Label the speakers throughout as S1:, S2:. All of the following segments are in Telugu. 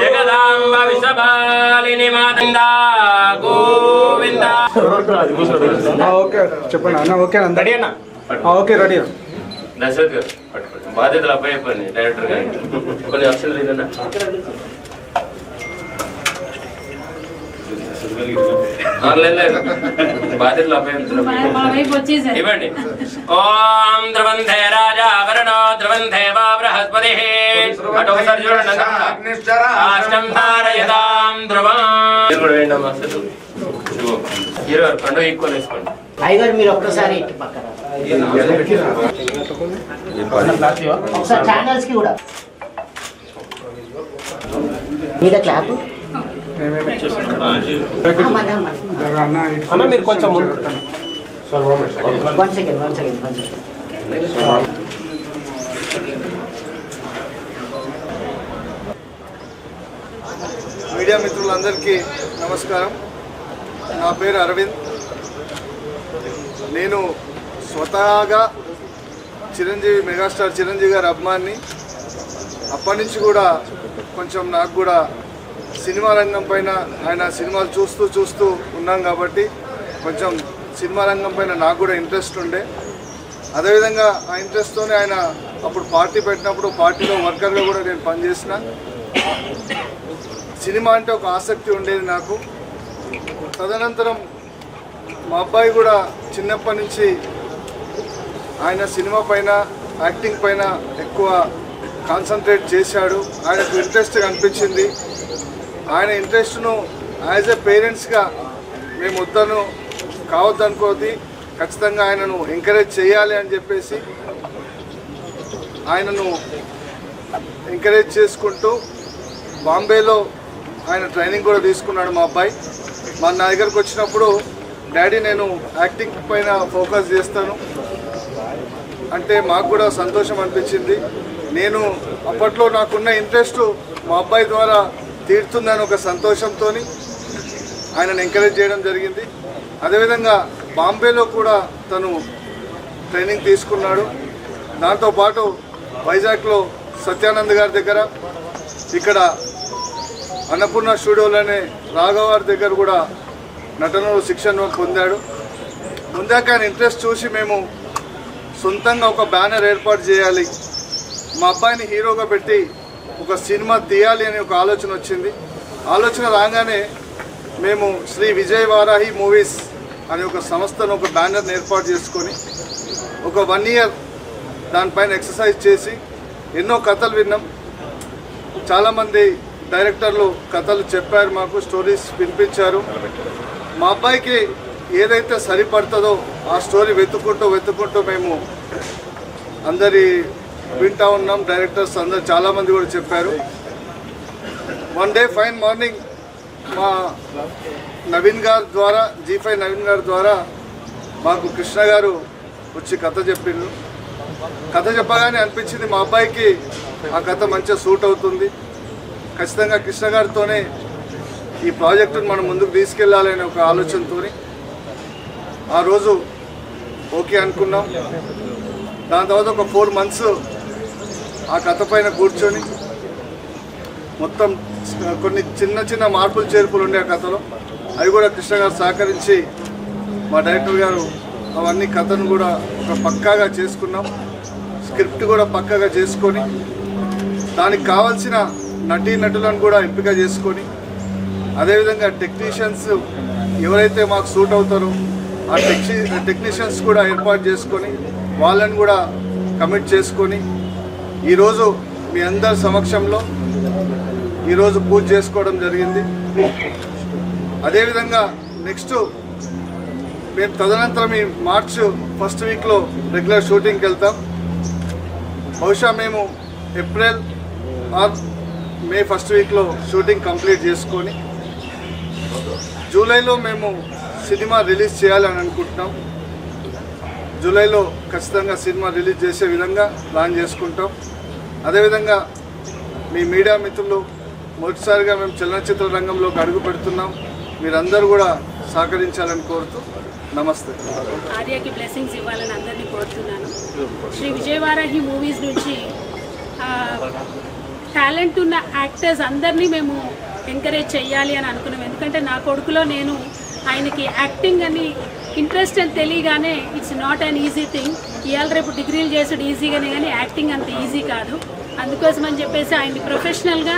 S1: జగదాంబ విషపాలిని మాతందా గోవింద.
S2: ఓకే చెప్పండి అన్న. ఓకే అన్న, రెడీ అన్న. Okay ready.
S1: దశరథ్ గారు బాధ్యతలు అబ్బాయి చెప్పండి డైరెక్టర్ గారు కొన్ని అక్షరాలు లేదన్నా. బాధ్యతలు అబ్బాయి ఇవ్వండి. ఓం ద్రవంధే రాజా వరుణో ద్రవంధే వా బృహస్పతి అటోకసారి చూడండి. అష్టం ధారయతాం ధ్రువం. కూడా వేయండి అమ్మా. హీరో పండు ఈక్వల్ వేసుకోండి.
S3: అయ్యగారు మీరు ఒక్కసారి ఇటు పక్కన ఒకసారి ఛానల్స్ కి కూడా మీద క్లాప్
S2: అన్న మీరు కొంచెం
S3: వన్ సెకండ్
S4: మీడియా మిత్రులందరికీ నమస్కారం. నా పేరు అరవింద్. నేను స్వతహాగా చిరంజీవి, మెగాస్టార్ చిరంజీవి గారి అభిమాని. అప్పటి నుంచి కూడా కొంచెం నాకు కూడా సినిమా రంగం పైన, ఆయన సినిమాలు చూస్తూ ఉన్నాం కాబట్టి కొంచెం సినిమా రంగం పైన నాకు కూడా ఇంట్రెస్ట్ ఉండే. అదేవిధంగా ఆ ఇంట్రెస్ట్తోనే ఆయన అప్పుడు పార్టీ పెట్టినప్పుడు పార్టీలో వర్కర్గా కూడా నేను పనిచేసిన. సినిమా అంటే ఒక ఆసక్తి ఉండేది నాకు. తదనంతరం మా అబ్బాయి కూడా చిన్నప్పటి నుంచి ఆయన సినిమా పైన, యాక్టింగ్ పైన ఎక్కువ కాన్సన్ట్రేట్ చేశాడు. ఆయనకు ఇంట్రెస్ట్ అనిపించింది. ఆయన ఇంట్రెస్ట్ను యాజ్ ఎ పేరెంట్స్గా మేము కావద్దనుకోది, ఖచ్చితంగా ఆయనను ఎంకరేజ్ చేయాలి అని చెప్పేసి ఆయనను ఎంకరేజ్ చేసుకుంటూ బాంబేలో ఆయన ట్రైనింగ్ కూడా తీసుకున్నాడు మా అబ్బాయి. నా దగ్గరకు వచ్చినప్పుడు, డాడీ నేను యాక్టింగ్ పైన ఫోకస్ చేస్తాను అంటే మాకు కూడా సంతోషం అనిపించింది. నేను అప్పట్లో నాకున్న ఇంట్రెస్ట్ మా అబ్బాయి ద్వారా తీరుతుందని ఒక సంతోషంతో ఆయనను ఎంకరేజ్ చేయడం జరిగింది. అదేవిధంగా బాంబేలో కూడా తను ట్రైనింగ్ తీసుకున్నాడు. దాంతోపాటు వైజాగ్లో సత్యానంద్ గారి దగ్గర, ఇక్కడ అన్నపూర్ణ స్టూడియోలోనే రాఘవారి దగ్గర కూడా నటనలో శిక్షణ పొందాడు. ముందాక ఆయన ఇంట్రెస్ట్ చూసి మేము సొంతంగా ఒక బ్యానర్ ఏర్పాటు చేయాలి, మా అబ్బాయిని హీరోగా పెట్టి ఒక సినిమా తీయాలి అనే ఒక ఆలోచన వచ్చింది. ఆలోచన రాగానే మేము శ్రీ విజయ్ వారాహి మూవీస్ అనే ఒక సంస్థను, ఒక బ్యానర్ని ఏర్పాటు చేసుకొని ఒక 1 ఇయర్ దానిపైన ఎక్సర్సైజ్ చేసి ఎన్నో కథలు విన్నాం. చాలామంది డైరెక్టర్లు కథలు చెప్పారు, మాకు స్టోరీస్ వినిపించారు. మా అబ్బాయికి ఏదైతే సరిపడుతుందో ఆ స్టోరీ వెతుక్కుంటూ మేము అందరి వింటూ ఉన్నాం. డైరెక్టర్స్ అందరు చాలామంది కూడా చెప్పారు. వన్ డే ఫైన్ మార్నింగ్ మా నవీన్ గారి ద్వారా, G5 నవీన్ గారి ద్వారా మాకు కృష్ణ గారు వచ్చి కథ చెప్పిండ్రు. కథ చెప్పగానే అనిపించింది మా అబ్బాయికి ఆ కథ మంచిగా సూట్ అవుతుంది, ఖచ్చితంగా కృష్ణ గారితోనే ఈ ప్రాజెక్టును మనం ముందుకు తీసుకెళ్లాలనే ఒక ఆలోచనతో ఆ రోజు ఓకే అనుకున్నాం. దాని తర్వాత ఒక 4 months ఆ కథ పైన కూర్చొని మొత్తం కొన్ని చిన్న మార్పులు చేర్పులు ఉండే ఆ కథలో, అవి కూడా కృష్ణ గారు సహకరించి మా డైరెక్టర్ గారు అవన్నీ కథను కూడా ఒక పక్కాగా చేసుకున్నాం. స్క్రిప్ట్ కూడా పక్కాగా చేసుకొని దానికి కావాల్సిన నటీనటులను కూడా ఎంపిక చేసుకొని, అదేవిధంగా టెక్నీషియన్స్ ఎవరైతే మాకు సూట్ అవుతారో ఆ టెక్నీషియన్స్ కూడా ఏర్పాటు చేసుకొని వాళ్ళని కూడా కమిట్ చేసుకొని ఈరోజు మీ అందరి సమక్షంలో ఈరోజు పూజ చేసుకోవడం జరిగింది. అదేవిధంగా నెక్స్ట్ మేము తదనంతరం ఈ మార్చ్ 1st వీక్లో రెగ్యులర్ షూటింగ్కి వెళ్తాం. బహుశా మేము ఏప్రిల్ ఆర్ మే 1st వీక్లో షూటింగ్ కంప్లీట్ చేసుకొని జూలైలో మేము సినిమా రిలీజ్ చేయాలని అనుకుంటున్నాం. జూలైలో ఖచ్చితంగా సినిమా రిలీజ్ చేసే విధంగా ప్లాన్ చేసుకుంటాం. అదేవిధంగా మీ మీడియా మిత్రులు మొదటిసారిగా మేము చలనచిత్ర రంగంలోకి అడుగు పెడుతున్నాం, మీరందరూ కూడా సహకరించాలని కోరుతూ నమస్తే.
S5: ఆర్యకి బ్లెస్సింగ్స్ ఇవ్వాలని అందరినీ కోరుతున్నాను. శ్రీ విజయవారాహి మూవీస్ నుంచి టాలెంట్ ఉన్న యాక్టర్స్ అందరినీ మేము ఎంకరేజ్ చేయాలి అని అనుకున్నాం. ఎందుకంటే నా కొడుకులో నేను ఆయనకి యాక్టింగ్ అని ఇంట్రెస్ట్ అని తెలియగానే it's not an easy thing. ఇవాళ రేపు డిగ్రీలు చేసుడు ఈజీగానే కానీ యాక్టింగ్ అంత ఈజీ కాదు. అందుకోసం అని చెప్పేసి ఆయన్ని ప్రొఫెషనల్గా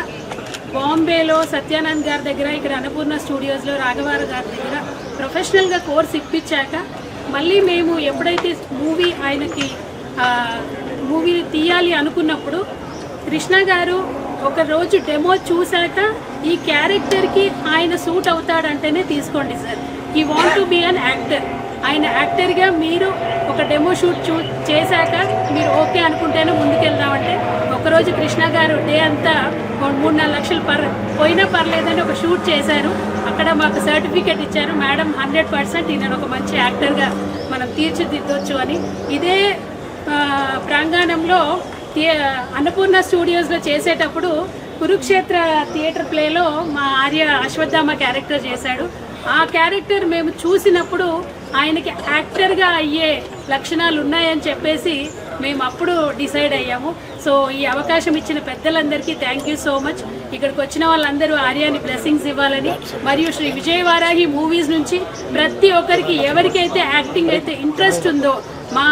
S5: బాంబేలో సత్యానంద్ గారి దగ్గర, ఇక్కడ అన్నపూర్ణ స్టూడియోస్లో రాఘవారావు గారి దగ్గర ప్రొఫెషనల్గా కోర్స్ ఇప్పించాక మళ్ళీ మేము ఎప్పుడైతే ఆయనకి మూవీ తీయాలి అనుకున్నప్పుడు కృష్ణ గారు ఒక రోజు డెమో చూశాక ఈ క్యారెక్టర్కి ఆయన సూట్ అవుతాడంటేనే తీసుకోండి sir, I want to be an actor. ఆయన యాక్టర్గా మీరు ఒక డెమో షూట్ చేశాక మీరు ఓకే అనుకుంటేనే ముందుకెళ్దామంటే ఒకరోజు కృష్ణ గారు డే అంతా 3-4 లక్షలు పోయినా పర్లేదని ఒక షూట్ చేశారు. అక్కడ మాకు సర్టిఫికేట్ ఇచ్చారు, మేడం 100% ఈయన ఒక మంచి యాక్టర్గా మనం తీర్చిదిద్దొచ్చు అని. ఇదే ప్రాంగణంలో అన్నపూర్ణ స్టూడియోస్లో చేసేటప్పుడు కురుక్షేత్ర థియేటర్ ప్లేలో మా ఆర్య అశ్వత్థామ క్యారెక్టర్ చేశాడు. ఆ క్యారెక్టర్ మేము చూసినప్పుడు ఆయనకి యాక్టర్గా అయ్యే లక్షణాలు ఉన్నాయని చెప్పేసి మేము అప్పుడు డిసైడ్ అయ్యాము. సో ఈ అవకాశం ఇచ్చిన పెద్దలందరికీ థ్యాంక్ యూ సో మచ్. ఇక్కడికి వచ్చిన వాళ్ళందరూ ఆర్యాని బ్లెస్సింగ్స్ ఇవ్వాలని, మరియు శ్రీ విజయవారాహి మూవీస్ నుంచి ప్రతి ఒక్కరికి ఎవరికైతే యాక్టింగ్ అయితే ఇంట్రెస్ట్ ఉందో మా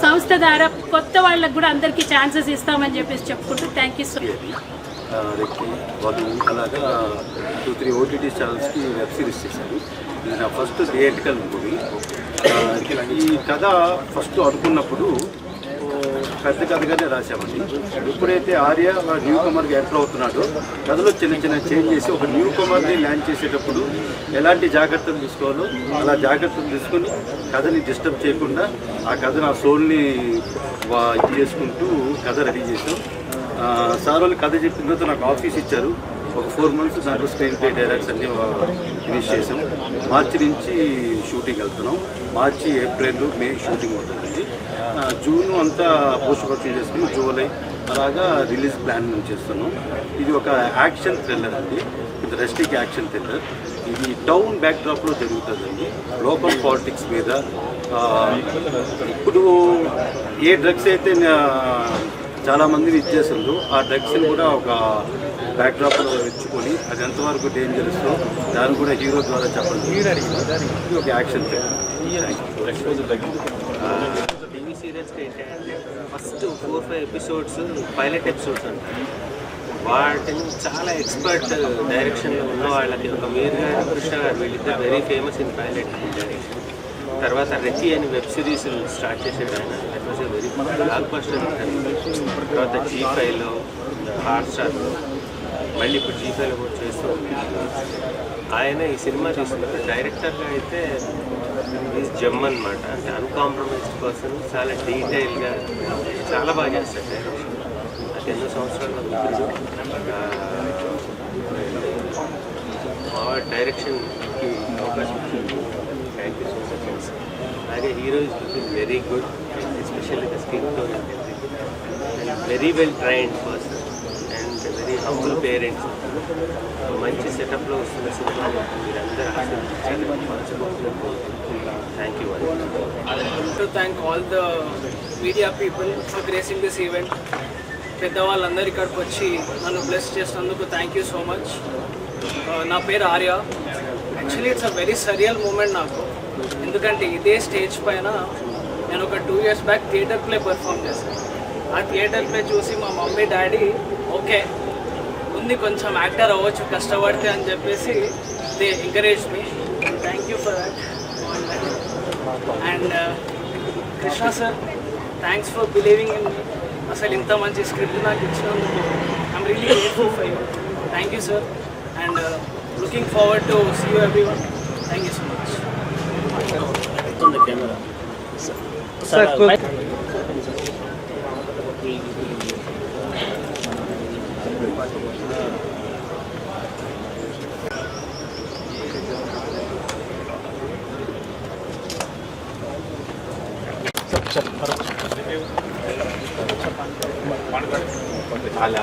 S5: సంస్థ ద్వారా కొత్త వాళ్ళకు కూడా అందరికీ ఛాన్సెస్ ఇస్తామని చెప్పేసి చెప్పుకుంటూ థ్యాంక్ యూ సో మచ్.
S6: వాళ్ళు అలాగా 2-3 OTT ఛానల్స్కి వెబ్ సిరీస్ చేశారు. ఇది నా ఫస్ట్ థియేటికల్ మూవీ. ఈ కథ ఫస్ట్ అనుకున్నప్పుడు పెద్ద కథగానే రాసామండి. ఎప్పుడైతే ఆర్య న్యూ కమర్గా ఎంటర్ అవుతున్నాడో కథలో చిన్న చిన్న చేంజ్ చేసి ఒక న్యూ కమర్ని ల్యాండ్ చేసేటప్పుడు ఎలాంటి జాగ్రత్తలు తీసుకోవాలో అలా జాగ్రత్తలు తీసుకుని కథని డిస్టర్బ్ చేయకుండా ఆ కథ నా సోల్ని ఇది చేసుకుంటూ కథ రెడీ చేసాం. సార్ వాళ్ళు కథ చెప్పిన తర్వాత నాకు ఆఫీస్ ఇచ్చారు. ఒక 4 months దాంట్లో స్క్రీన్ ప్లే డైలాగ్స్ అన్నీ ఫినిష్ చేసాం. మార్చి నుంచి షూటింగ్ వెళ్తున్నాం. మార్చి, ఏప్రిల్, మే షూటింగ్ అవుతుందండి. జూన్ అంతా పోస్ట్ ప్రొడక్షన్ చేసుకుని జూలై అలాగా రిలీజ్ ప్లాన్ చేస్తున్నాం. ఇది ఒక యాక్షన్ థ్రిల్లర్ అండి. ఇది రెస్టిక్ యాక్షన్ థ్రిల్లర్. ఇది టౌన్ బ్యాక్డ్రాప్లో జరుగుతుందండి. లోకల్ పాలిటిక్స్ మీద ఇప్పుడు ఏ డ్రగ్స్ అయితే చాలామందిని ఇచ్చేసిందో ఆ డ్రగ్స్ని కూడా ఒక బ్యాక్డ్రాప్లో ఇచ్చుకొని అది ఎంతవరకు డేంజరస్ దాన్ని కూడా హీరో ద్వారా చెప్పండి. ఇది ఒక యాక్షన్
S7: టీవీ సీరియల్స్కి ఏంటంటే ఫస్ట్ 4-5 ఎపిసోడ్స్ పైలట్ ఎపిసోడ్స్ అంటారు. వాటిని చాలా ఎక్స్పర్ట్ డైరెక్షన్లో ఉన్న వాళ్ళకి ఒక మీరు గారు, కృష్ణ గారు వీళ్ళిద్దరు very famous in pilot direction. తర్వాత రెక్కీ అని వెబ్ సిరీస్ స్టార్ట్ చేసేది ఆయన. That was a very block buster. తర్వాత G5లో, హాట్స్టార్లో, మళ్ళీ ఇప్పుడు G5లో కూడా చేస్తూ ఆయన ఈ సినిమా తీసుకున్నారు. డైరెక్టర్గా అయితే ఈజ్ జమ్ అనమాట. అంటే అన్కాంప్రమైజ్డ్ పర్సన్, చాలా డీటెయిల్గా చాలా బాగా చేస్తారు డైరెక్షన్. అది ఎన్నో సంవత్సరాల మిత్రుడు. మా డైరెక్షన్కి అవకాశం ఇచ్చింది. Thank you so much. అలాగే hero is looking very good, especially the skin tone and very well trained person and very humble parents. మంచి సెటప్లో వస్తున్న సినిమా మీరందరూ ఆశీర్వదించాలి. Thank you.
S8: To thank all the media people for gracing this event. పెద్దవాళ్ళందరూ ఇక్కడికి వచ్చి నన్ను బ్లెస్ చేసినందుకు థ్యాంక్ యూ సో మచ్. నా పేరు Arya. Actually it's a very surreal moment నాకు. ఎందుకంటే ఇదే స్టేజ్ పైన నేను ఒక 2 years back theatre play perform చేశాను. ఆ థియేటర్ ప్లే చూసి మా మమ్మీ డాడీ ఓకే ఉంది కొంచెం యాక్టర్ అవ్వచ్చు కష్టపడితే అని చెప్పేసి they encourage me. Thank you for that. And Krishna sir, thanks for believing in me. అసలు ఇంత మంచి స్క్రిప్ట్ నాకు ఇచ్చినందుకు I'm really grateful for you. Thank you sir. And looking forward to see you everyone. Thank you so much.
S3: Camera
S1: చాలా